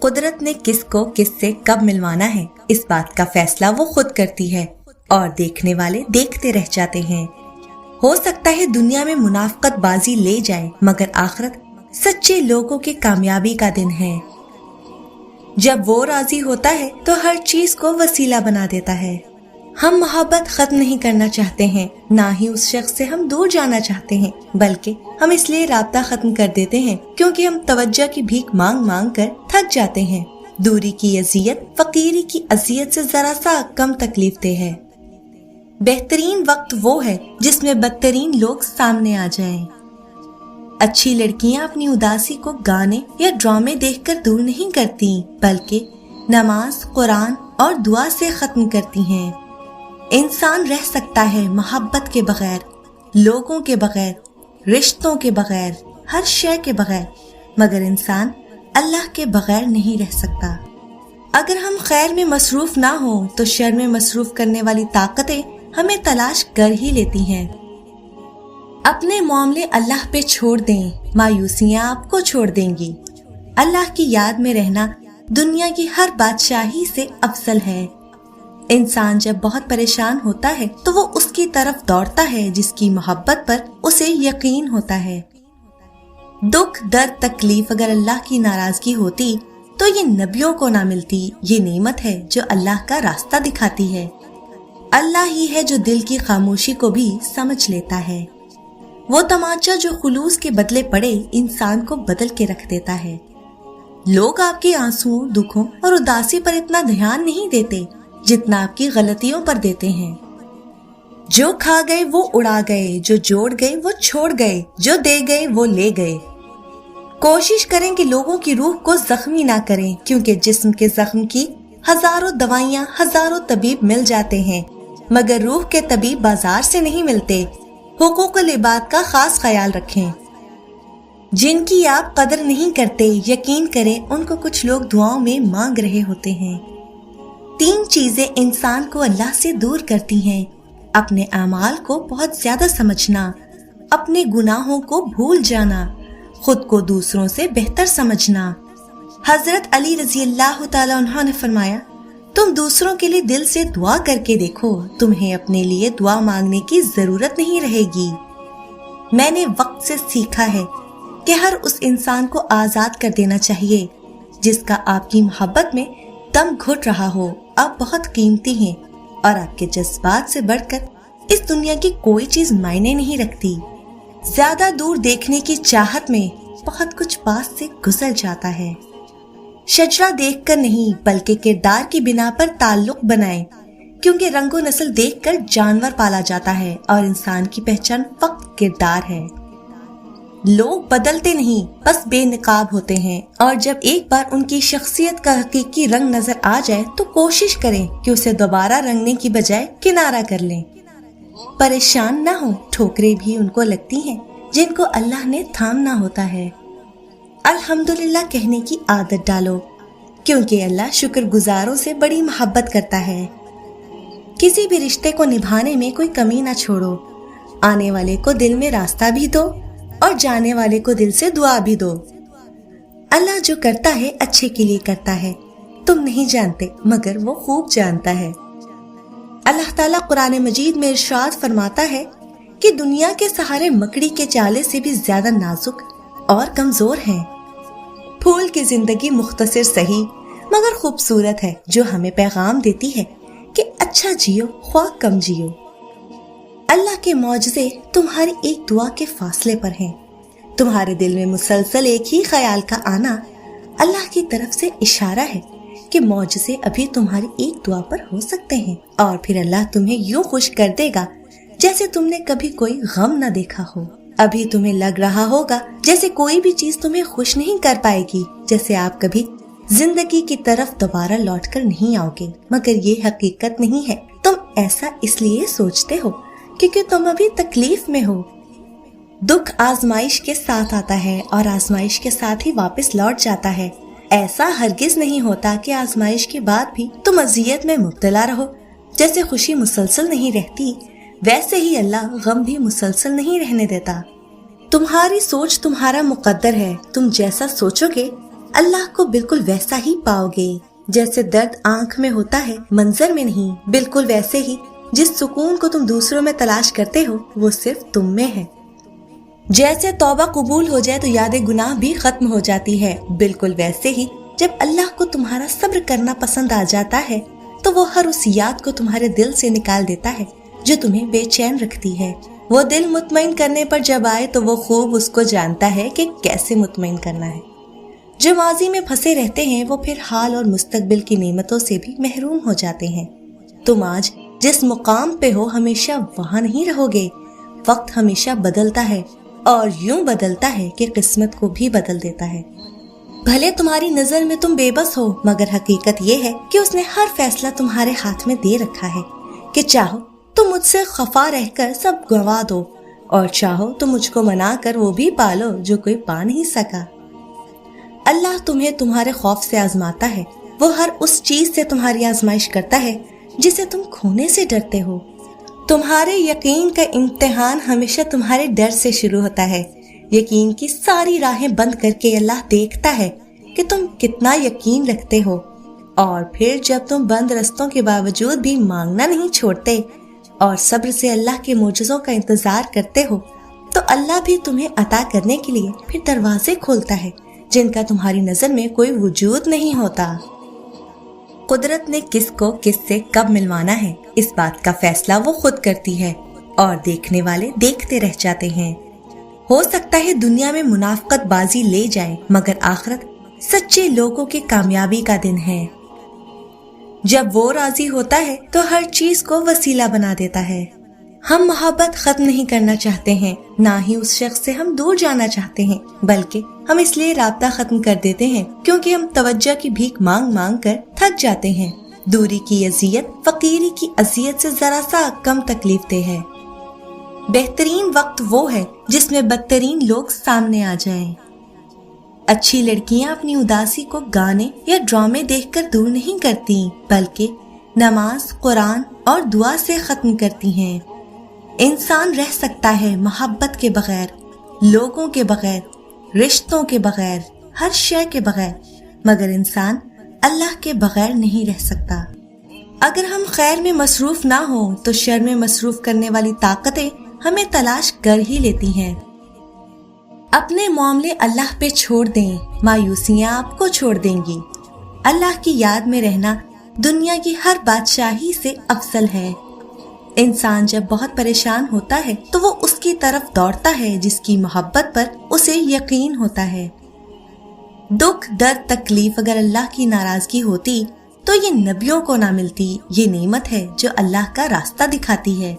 कुदरत ने किसको किससे कब मिलवाना है, इस बात का फैसला वो खुद करती है और देखने वाले देखते रह जाते हैं। हो सकता है दुनिया में मुनाफकत बाजी ले जाए, मगर आखिरत सच्चे लोगों की कामयाबी का दिन है। जब वो राजी होता है तो हर चीज को वसीला बना देता है। हम मोहब्बत खत्म नहीं करना चाहते हैं, ना ही उस शख्स से हम दूर जाना चाहते हैं, बल्कि हम इसलिए राब्ता खत्म कर देते हैं क्योंकि हम तवज्जो की भीख मांग मांग कर थक जाते हैं। दूरी की अजियत फकीरी की अजियत से जरा सा कम तकलीफ दे है। बेहतरीन वक्त वो है जिसमें बदतरीन लोग सामने आ जाएं। अच्छी लड़कियां अपनी उदासी को गाने या ड्रामे देखकर दूर नहीं करती, बल्कि नमाज, कुरान और दुआ से खत्म करती हैं। इंसान रह सकता है मोहब्बत के बगैर, लोगों के बगैर, रिश्तों के बगैर, हर शय के बगैर, मगर इंसान अल्लाह के बगैर नहीं रह सकता। अगर हम खैर में मसरूफ ना हो तो शर में मसरूफ करने वाली ताकतें हमें तलाश कर ही लेती हैं। अपने मामले अल्लाह पे छोड़ दें, मायूसियां आपको छोड़ देंगी। अल्लाह की याद में रहना दुनिया की हर बादशाही से अफजल है। इंसान जब बहुत परेशान होता है तो वो उसकी तरफ दौड़ता है जिसकी मोहब्बत पर उसे यकीन होता है। दुख, दर्द, तकलीफ अगर अल्लाह की नाराजगी होती तो ये नबियों को ना मिलती। ये नेमत है जो अल्लाह का रास्ता दिखाती है। अल्लाह ही है जो दिल की खामोशी को भी समझ लेता है। वो तमाचा जो खुलूस के बदले पड़े इंसान को बदल के रख देता है। लोग आपके आंसुओं, दुखों और उदासी पर इतना ध्यान नहीं देते जितना आपकी गलतियों पर देते हैं। जो खा गए वो उड़ा गए, जो जोड़ गए वो छोड़ गए, जो दे गए वो ले गए। कोशिश करें कि लोगों की रूह को जख्मी ना करें, क्योंकि जिस्म के जख्म की हजारों दवाइयां, हजारों तबीब मिल जाते हैं, मगर रूह के तबीब बाजार से नहीं मिलते। हुकूकुल इबाद का खास ख्याल रखें। जिनकी आप कदर नहीं करते, यकीन करें उनको कुछ लोग दुआओं में मांग रहे होते हैं। 3 चीजें इंसान को अल्लाह से दूर करती हैं: अपने अमाल को बहुत ज्यादा समझना, अपने गुनाहों को भूल जाना, खुद को दूसरों से बेहतर समझना। हजरत अली रजी अल्लाह तआला अन्हु ने फरमाया, तुम दूसरों के लिए दिल से दुआ करके देखो, तुम्हें अपने लिए दुआ मांगने की जरूरत नहीं रहेगी। मैंने वक्त से सीखा है कि हर उस इंसान को आजाद कर देना चाहिए जिसका आपकी मोहब्बत में दम घुट रहा हो। आप बहुत कीमती हैं और आपके जज्बात से बढ़कर इस दुनिया की कोई चीज मायने नहीं रखती। ज्यादा दूर देखने की चाहत में बहुत कुछ पास से गुजर जाता है। शजरा देखकर नहीं बल्कि किरदार की बिना पर ताल्लुक बनाएं, क्योंकि रंगो नस्ल देखकर जानवर पाला जाता है और इंसान की पहचान फक्त किरदार है। लोग बदलते नहीं, बस बेनकाब होते हैं, और जब एक बार उनकी शख्सियत का हकीकी रंग नजर आ जाए तो कोशिश करें कि उसे दोबारा रंगने की बजाय किनारा कर लें। परेशान ना हो, ठोकरें भी उनको लगती हैं जिनको अल्लाह ने थामना होता है। अल्हम्दुलिल्लाह कहने की आदत डालो, क्योंकि अल्लाह शुक्रगुजारों से बड़ी मोहब्बत करता है। किसी भी रिश्ते को निभाने में कोई कमी ना छोड़ो। आने वाले को दिल में रास्ता भी दो और जाने वाले को दिल से दुआ भी दो। अल्लाह जो करता है अच्छे के लिए करता है। तुम नहीं जानते, मगर वो खूब जानता है। अल्लाह ताला कुरान मजीद में इरशाद फरमाता है कि दुनिया के सहारे मकड़ी के चाले से भी ज्यादा नाजुक और कमजोर हैं। फूल की जिंदगी मुख्तसर सही मगर खूबसूरत है, जो हमें पैगाम देती है कि अच्छा जियो ख्वाह कम जियो। अल्लाह के मौजज़े तुम्हारी एक दुआ के फासले पर हैं। तुम्हारे दिल में मुसलसल एक ही ख्याल का आना अल्लाह की तरफ से इशारा है कि मौजज़े अभी तुम्हारी एक दुआ पर हो सकते हैं, और फिर अल्लाह तुम्हें यूं खुश कर देगा जैसे तुमने कभी कोई गम न देखा हो। अभी तुम्हें लग रहा होगा जैसे कोई भी चीज तुम्हें खुश नहीं कर पाएगी, जैसे आप कभी जिंदगी की तरफ दोबारा लौटकर नहीं आओगे, मगर ये हकीकत नहीं है। तुम ऐसा इसलिए सोचते हो क्योंकि तुम अभी तकलीफ में हो। दुख आजमाइश के साथ आता है और आजमाइश के साथ ही वापस लौट जाता है। ऐसा हरगिज नहीं होता कि आजमाइश के बाद भी तुम अजियत में मुब्तला रहो। जैसे खुशी मुसलसल नहीं रहती, वैसे ही अल्लाह गम भी मुसलसल नहीं रहने देता। तुम्हारी सोच तुम्हारा मुकद्दर है। तुम जैसा सोचोगे अल्लाह को बिल्कुल वैसा ही पाओगे। जैसे दर्द आंख में होता है, मंजर में नहीं, बिल्कुल वैसे ही जिस सुकून को तुम दूसरों में तलाश करते हो वो सिर्फ तुम में है। जैसे तौबा कबूल हो जाए तो याद गुनाह भी खत्म हो जाती है, बिल्कुल वैसे ही जब अल्लाह को तुम्हारा सब्र करना पसंद आ जाता है तो वो हर उस याद को तुम्हारे दिल से निकाल देता है जो तुम्हें बेचैन रखती है। वो दिल मुतमईन करने पर जब आए तो वो खूब उसको जानता है कि कैसे मुतमईन करना है। जो माजी में फंसे रहते हैं वो फिर हाल और मुस्तकबिल की नेमतों से भी महरूम हो जाते हैं। तुम आज जिस मुकाम पे हो हमेशा वहाँ नहीं रहोगे। वक्त हमेशा बदलता है और यूं बदलता है कि किस्मत को भी बदल देता है। भले तुम्हारी नजर में तुम बेबस हो, मगर हकीकत ये है कि उसने हर फैसला तुम्हारे हाथ में दे रखा है कि चाहो तो मुझसे खफा रहकर सब गवा दो और चाहो तो मुझको मना कर वो भी पालो जो कोई पा नहीं सका। अल्लाह तुम्हें तुम्हारे खौफ से आजमाता है। वो हर उस चीज से तुम्हारी आजमाइश करता है जिसे तुम खोने से डरते हो। तुम्हारे यकीन का इम्तिहान हमेशा तुम्हारे डर से शुरू होता है। यकीन की सारी राहें बंद करके अल्लाह देखता है कि तुम कितना यकीन रखते हो, और फिर जब तुम बंद रस्तों के बावजूद भी मांगना नहीं छोड़ते और सब्र से अल्लाह के मोजज़ों का इंतजार करते हो तो अल्लाह भी तुम्हें अता करने के लिए फिर दरवाजे खोलता है जिनका तुम्हारी नजर में कोई वजूद नहीं होता। कुदरत ने किसको किससे कब मिलवाना है, इस बात का फैसला वो खुद करती है और देखने वाले देखते रह जाते हैं। हो सकता है दुनिया में मुनाफकत बाजी ले जाए, मगर आखिरत सच्चे लोगों की कामयाबी का दिन है। जब वो राजी होता है तो हर चीज को वसीला बना देता है। हम मोहब्बत खत्म नहीं करना चाहते हैं, ना ही उस शख्स से हम दूर जाना चाहते हैं, बल्कि हम इसलिए राब्ता खत्म कर देते हैं क्योंकि हम तवज्जो की भीख मांग मांग कर थक जाते हैं। दूरी की अजियत फकीरी की अजियत से जरा सा कम तकलीफ दे है। बेहतरीन वक्त वो है जिसमें बदतरीन लोग सामने आ जाएं। अच्छी लड़कियां अपनी उदासी को गाने या ड्रामे देखकर दूर नहीं करती, बल्कि नमाज, कुरान और दुआ से खत्म करती हैं। इंसान रह सकता है मोहब्बत के बगैर, लोगों के बगैर, रिश्तों के बगैर, हर शय के बगैर, मगर इंसान अल्लाह के बगैर नहीं रह सकता। अगर हम खैर में मसरूफ ना हो तो शर में मसरूफ करने वाली ताकतें हमें तलाश कर ही लेती हैं। अपने मामले अल्लाह पे छोड़ दें, मायूसियां आपको छोड़ देंगी। अल्लाह की याद में रहना दुनिया की हर बादशाही से अफजल है। इंसान जब बहुत परेशान होता है तो वो उसकी तरफ दौड़ता है जिसकी मोहब्बत पर उसे यकीन होता है। दुख, दर्द, तकलीफ अगर अल्लाह की नाराजगी होती तो ये नबियों को ना मिलती। ये नेमत है जो अल्लाह का रास्ता दिखाती है।